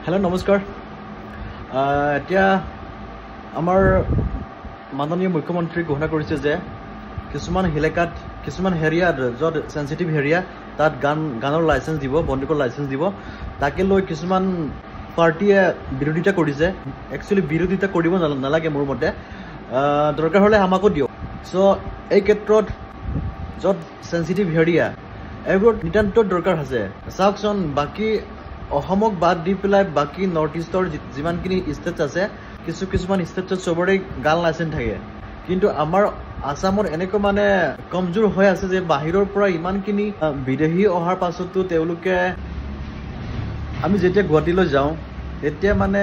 hello नमस्कार এতিয়া আমাৰ মাননীয় মুখ্যমন্ত্ৰী ঘোষণা কৰিছে যে কিছুমান এলেকাত কিছুমান এৰিয়াত য'ত সেনসিটিভ এৰিয়া তাত গানৰ লাইসেন্স দিব বন্দুকৰ লাইসেন্স দিব তাকে লৈ কিছুমান পাৰ্টিয়ে বিৰোধিতা কৰিছে একচুয়ালি বিৰোধিতা কৰিব নালাগে মোৰ মতে দৰকাৰ হলে আমাকো দিও সো এই ক্ষেত্ৰত য'ত সেনসিটিভ এৰিয়া এইবোৰ নিতান্ত দৰকাৰ আছে চাওকচোন বাকি অসমক বাদ দি পেলাই বাকি নৰ্থ ইষ্টৰ যিমানখিনি ষ্টেট আছে কিছুমান ষ্টেটত সবৰে গান লাইসেন্স থাকে কিন্তু আমাৰ আসামৰ এনেকৈ মানে কমজোৰ হৈ আছে যে বাহিৰৰ পৰা ইমানখিনি বিদেশী অহাৰ পাছতো তেওঁলোকে আমি যেতিয়া গুৱাহাটীলৈ যাওঁ তেতিয়া মানে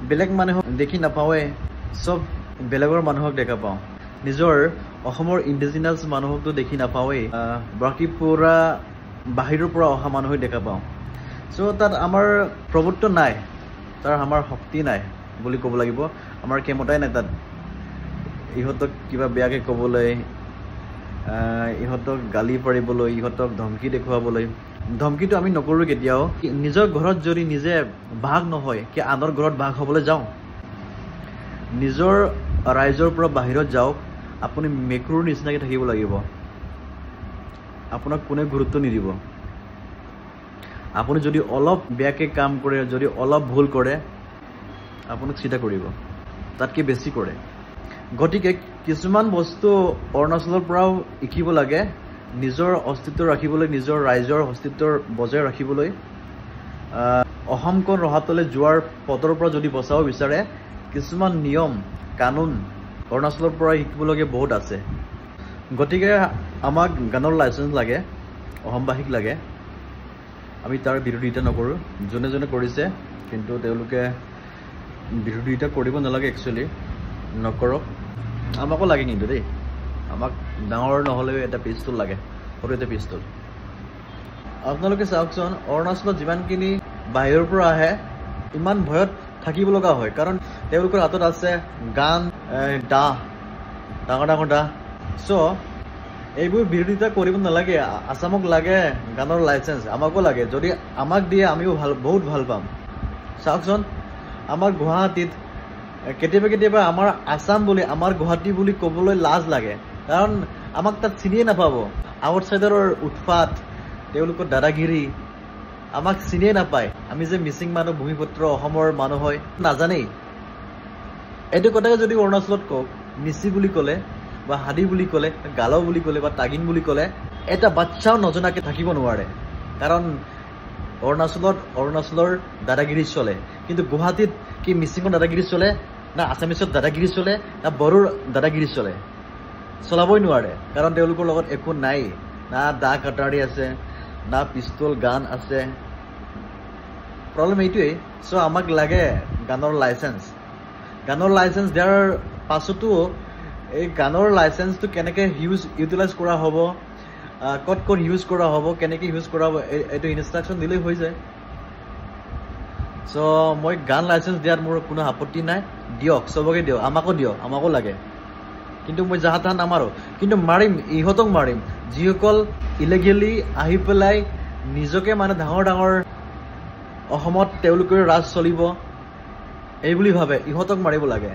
বেলেগ মানুহক দেখি নাপাওঁৱে সব বেলেগৰ মানুহক দেখা পাওঁ নিজৰ অসমৰ ইণ্ডিজিনাছ মানুহকতো দেখি নাপাওঁৱে বাকি পুৰা বাহিৰৰ পৰা অহা মানুহক দেখা পাওঁ সো তাত আমাৰ প্ৰভুত্ব নাই তাৰ আমাৰ শক্তি নাই বুলি ক'ব লাগিব আমাৰ ক্ষমতাই নাই তাত ইহঁতক কিবা বেয়াকে ক'বলৈ ইহঁতক গালি পাৰিবলৈ ইহঁতক ধমকি দেখুৱাবলৈ ধমকিটো আমি নকৰোঁ কেতিয়াও নিজৰ ঘৰত যদি নিজে ভাগ নহয় কি আনৰ ঘৰত ভাগ হ'বলৈ যাওঁ নিজৰ ৰাইজৰ পৰা বাহিৰত যাওক আপুনি মেকুৰীৰ নিচিনাকৈ থাকিব লাগিব আপোনাক কোনে গুৰুত্ব নিদিব আপুনি যদি অলপ বেয়াকে কাম কৰে যদি অলপ ভুল কৰে আপোনাক চিধা কৰিব তাতকে বেছি কৰে গতিকে কিছুমান বস্তু অৰুণাচলৰ পৰাও শিকিব লাগে নিজৰ অস্তিত্ব ৰাখিবলৈ নিজৰ ৰাইজৰ অস্তিত্ব বজাই ৰাখিবলৈ অসমখন ৰহাতলৈ যোৱাৰ পথৰ পৰা যদি বচাব বিচাৰে কিছুমান নিয়ম কানুন অৰুণাচলৰ পৰা শিকিবলগীয়া বহুত আছে গতিকে আমাক গানৰ লাইসেন্স লাগে অসমবাসীক লাগে আমি তাৰ বিৰোধিতা নকৰোঁ যোনে যোনে কৰিছে কিন্তু তেওঁলোকে বিৰোধিতা কৰিব নালাগে একচুয়ালি নকৰক আমাকো লাগে কিন্তু দেই আমাক ডাঙৰ নহ'লেও এটা পিস্তল লাগে সৰু এটা পিস্তল আপোনালোকে চাওকচোন অৰুণাচলত যিমানখিনি বাহিৰৰ পৰা আহে ইমান ভয়ত থাকিব লগা হয় কাৰণ তেওঁলোকৰ হাতত আছে গান দা ডাঙৰ ডাঙৰ দা সো এইবোৰ বিৰোধিতা কৰিব নালাগে আসামক লাগে গানৰ লাইসেন্স আমাকো লাগে যদি আমাক দিয়ে আমিও বহুত ভাল পাম চাওকচোন আমাৰ গুৱাহাটীত কেতিয়াবা আমাৰ আসাম বুলি আমাৰ গুৱাহাটী বুলি ক'বলৈ লাজ লাগে কাৰণ আমাক তাত চিনিয়ে নাপাব আউটসাইডাৰৰ উৎপাত তেওঁলোকৰ দাদাগিৰি আমাক চিনিয়ে নাপায় আমি যে মিচিং মানুহ ভূমিপুত্ৰ অসমৰ মানুহ হয় নাজানেই এইটো কথাকে যদি অৰুণাচলত কওক মিচি বুলি ক'লে বা হাদি বুলি ক'লে গালো বুলি ক'লে বা তাগিন বুলি ক'লে এটা বাচ্চাও নজনাকে থাকিব নোৱাৰে কাৰণ অৰুণাচলৰ দাদাগিৰি চলে কিন্তু গুৱাহাটীত কি মিচিঙৰ দাদাগিৰি চলে না আছামিছত দাদাগিৰি চলে না বড়োৰ দাদাগিৰি চলে চলাবই নোৱাৰে কাৰণ তেওঁলোকৰ লগত একো নাই না দা কাটাৰী আছে না পিস্তল গান আছে প্ৰব্লেম এইটোৱেই সো আমাক লাগে গানৰ লাইসেন্স দিয়াৰ পাছতো এই গানৰ লাইসেন্সটো কেনেকৈ ইউটিলাইজ কৰা হ'ব ক'ত ইউজ কৰা হ'ব কেনেকৈ ইউজ কৰা হ'ব এইটো ইনষ্ট্ৰাকশ্যন দিলেই হৈ যায় সো মই গান লাইসেন্স দিয়াত মোৰ কোনো আপত্তি নাই দিয়ক চবকে দিয়ক আমাকো লাগে কিন্তু মই যাহা তাহা নামাৰো কিন্তু মাৰিম ইহঁতক মাৰিম যিসকল ইলিগেলি আহি পেলাই নিজকে মানে ডাঙৰ অসমত তেওঁলোকৰ ৰাজ চলিব এই বুলি ভাবে ইহঁতক মাৰিব লাগে